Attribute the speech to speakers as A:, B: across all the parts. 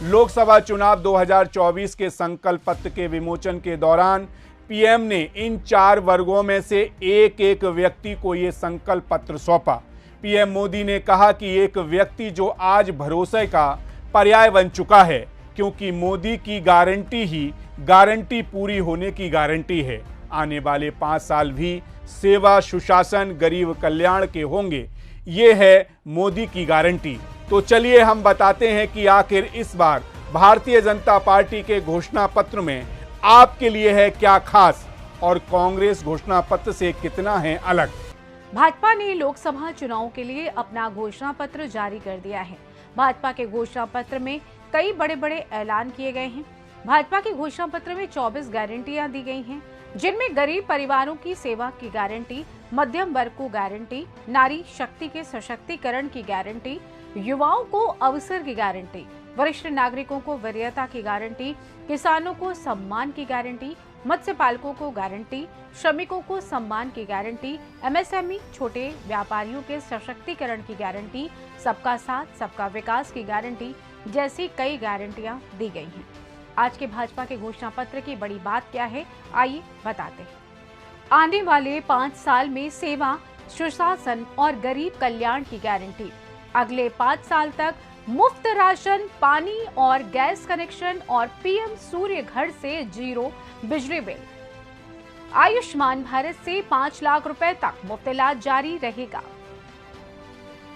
A: लोकसभा चुनाव 2024 के संकल्प पत्र के विमोचन के दौरान पीएम ने इन 4 वर्गों में से एक एक व्यक्ति को ये संकल्प पत्र सौंपा। पीएम मोदी ने कहा कि एक व्यक्ति जो आज भरोसे का पर्याय बन चुका है, क्योंकि मोदी की गारंटी ही गारंटी पूरी होने की गारंटी है। आने वाले 5 साल भी सेवा, सुशासन, गरीब कल्याण के होंगे, ये है मोदी की गारंटी। तो चलिए हम बताते हैं कि आखिर इस बार भारतीय जनता पार्टी के घोषणा पत्र में आपके लिए है क्या खास और कांग्रेस घोषणा पत्र से कितना है अलग।
B: भाजपा ने लोकसभा चुनाव के लिए अपना घोषणा पत्र जारी कर दिया है। भाजपा के घोषणा पत्र में कई बड़े बड़े ऐलान किए गए हैं। भाजपा के घोषणा पत्र में 24 गारंटियां दी गई हैं, जिनमें गरीब परिवारों की सेवा की गारंटी, मध्यम वर्ग को गारंटी, नारी शक्ति के सशक्तिकरण की गारंटी, युवाओं को अवसर की गारंटी, वरिष्ठ नागरिकों को वरीयता की गारंटी, किसानों को सम्मान की गारंटी, मत्स्य पालकों को गारंटी, श्रमिकों को सम्मान की गारंटी, एमएसएमई छोटे व्यापारियों के सशक्तिकरण की गारंटी, सबका साथ सबका विकास की गारंटी जैसी कई गारंटियां दी गई हैं। आज के भाजपा के घोषणा पत्र की बड़ी बात क्या है, आइए बताते हैं। आने वाले 5 साल में सेवा, सुशासन और गरीब कल्याण की गारंटी। अगले 5 साल तक मुफ्त राशन, पानी और गैस कनेक्शन और पीएम सूर्य घर से 0 बिजली बिल। आयुष्मान भारत से 5 लाख रुपए तक मुफ्त इलाज जारी रहेगा।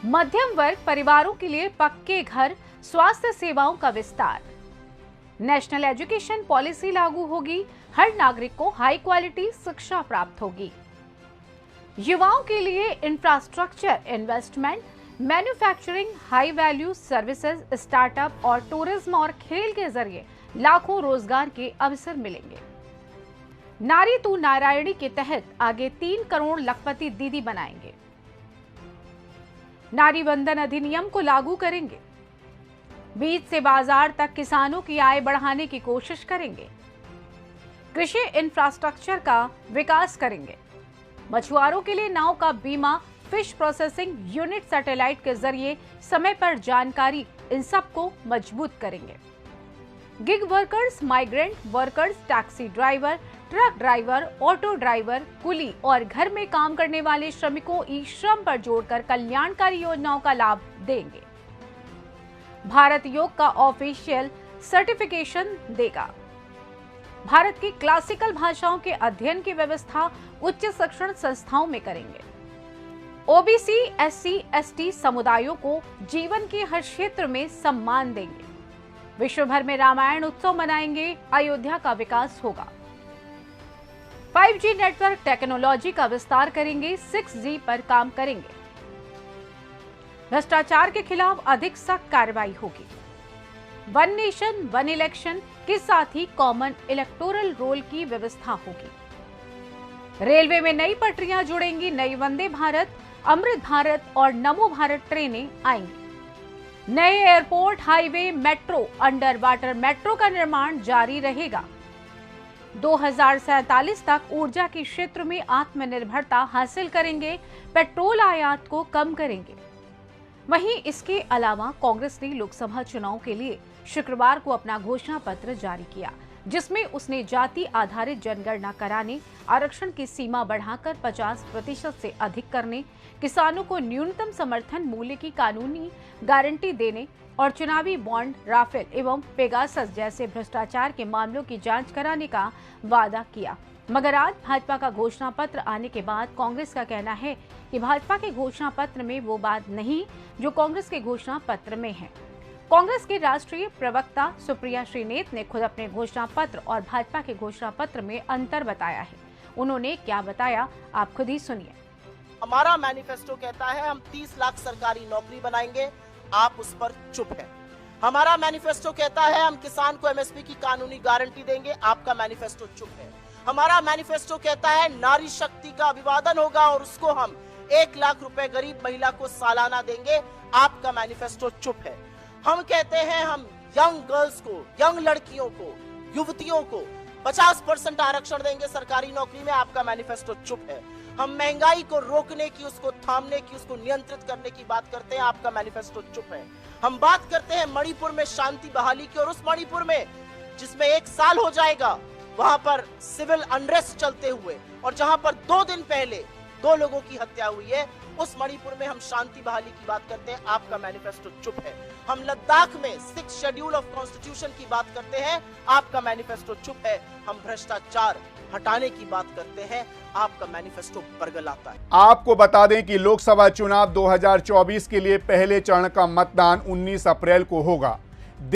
B: मध्यम वर्ग परिवारों के लिए पक्के घर, स्वास्थ्य सेवाओं का विस्तार। नेशनल एजुकेशन पॉलिसी लागू होगी, हर नागरिक को हाई क्वालिटी शिक्षा प्राप्त होगी। युवाओं के लिए infrastructure investment, manufacturing, high value services, startup और टूरिज्म और खेल के जरिए लाखों रोजगार के अवसर मिलेंगे। नारी तू नारायणी के तहत आगे 3 करोड़ लखपति दीदी बनाएंगे। नारी बंधन अधिनियम को लागू करेंगे। बीज से बाजार तक किसानों की आय बढ़ाने की कोशिश करेंगे। कृषि इंफ्रास्ट्रक्चर का विकास करेंगे। मछुआरों के लिए नाव का बीमा, फिश प्रोसेसिंग यूनिट सैटेलाइट के जरिए समय पर जानकारी, इन सब को मजबूत करेंगे। Gig workers, migrant workers, taxi driver, truck driver, auto driver, कुली और घर में काम करने वाले श्रमिकों ई श्रम पर जोड़कर कल्याणकारी योजनाओं का लाभ देंगे। भारत योग का ऑफिशियल सर्टिफिकेशन देगा। भारत की क्लासिकल भाषाओं के अध्ययन की व्यवस्था उच्च शिक्षण संस्थाओं में करेंगे। ओबीसी, एससी, एसटी समुदायों को जीवन के हर क्षेत्र में सम्मान देंगे। विश्व भर में रामायण उत्सव मनाएंगे। अयोध्या का विकास होगा। 5G नेटवर्क टेक्नोलॉजी का विस्तार करेंगे। 6G पर काम करेंगे। भ्रष्टाचार के खिलाफ अधिक सख्त कार्रवाई होगी। 1 नेशन 1 इलेक्शन के साथ ही कॉमन इलेक्टोरल रोल की व्यवस्था होगी। रेलवे में नई पटरियां जुड़ेंगी। नई वंदे भारत, अमृत भारत और नमो भारत ट्रेनें आएंगी। नए airport, highway, metro, under water metro का निर्माण जारी रहेगा। 2047 तक ऊर्जा के क्षेत्र में आत्मनिर्भरता हासिल करेंगे। पेट्रोल आयात को कम करेंगे। वहीं इसके अलावा कांग्रेस ने लोकसभा चुनाव के लिए शुक्रवार को अपना घोषणा पत्र जारी किया, जिसमें उसने जाति आधारित जनगणना कराने, आरक्षण की सीमा बढ़ाकर 50% से अधिक करने, किसानों को न्यूनतम समर्थन मूल्य की कानूनी गारंटी देने और चुनावी बॉन्ड, राफेल एवं पेगासस जैसे भ्रष्टाचार के मामलों की जांच कराने का वादा किया। मगर आज भाजपा का घोषणा पत्र आने के बाद कांग्रेस का कहना है कि भाजपा के घोषणा पत्र में वो बात नहीं जो कांग्रेस के घोषणा पत्र में है। कांग्रेस के राष्ट्रीय प्रवक्ता सुप्रिया श्रीनेत ने खुद अपने घोषणा पत्र और भाजपा के घोषणा पत्र में अंतर बताया है। उन्होंने क्या बताया, आप खुद ही सुनिए।
C: हमारा मैनिफेस्टो कहता है हम 30 लाख सरकारी नौकरी बनाएंगे, आप उस पर चुप हैं। हमारा मैनिफेस्टो कहता है हम किसान को एमएसपी की कानूनी गारंटी देंगे, आपका मैनिफेस्टो चुप है। हमारा मैनिफेस्टो कहता है नारी शक्ति का अभिवादन होगा और उसको हम 1 लाख रुपए गरीब महिला को सालाना देंगे, आपका मैनिफेस्टो चुप है। हम कहते हैं हम यंग गर्ल्स को, यंग लड़कियों को, युवतियों को 50% आरक्षण देंगे सरकारी नौकरी में, आपका मैनिफेस्टो चुप है। हम महंगाई को रोकने की, उसको थामने की, उसको नियंत्रित करने की बात करते हैं, आपका मैनिफेस्टो चुप है। हम बात करते हैं मणिपुर में शांति बहाली की, और उस मणिपुर में जिसमें 1 साल हो जाएगा, वहां पर सिविल अनरेस्ट चलते हुए, और जहां पर 2 दिन पहले 2 लोगों की हत्या हुई है, उस मणिपुर में हम शांति बहाली की बात करते हैं, आपका मैनिफेस्टो चुप है। हम लद्दाख में 6 शेड्यूल ऑफ कॉन्स्टिट्यूशन की बात करते हैं, आपका मैनिफेस्टो चुप है। हम भ्रष्टाचार हटाने की बात करते हैं, आपका मैनिफेस्टो बरगलाता है।
A: आपको बता दें कि लोकसभा चुनाव 2024 के लिए पहले चरण का मतदान 19 अप्रैल को होगा।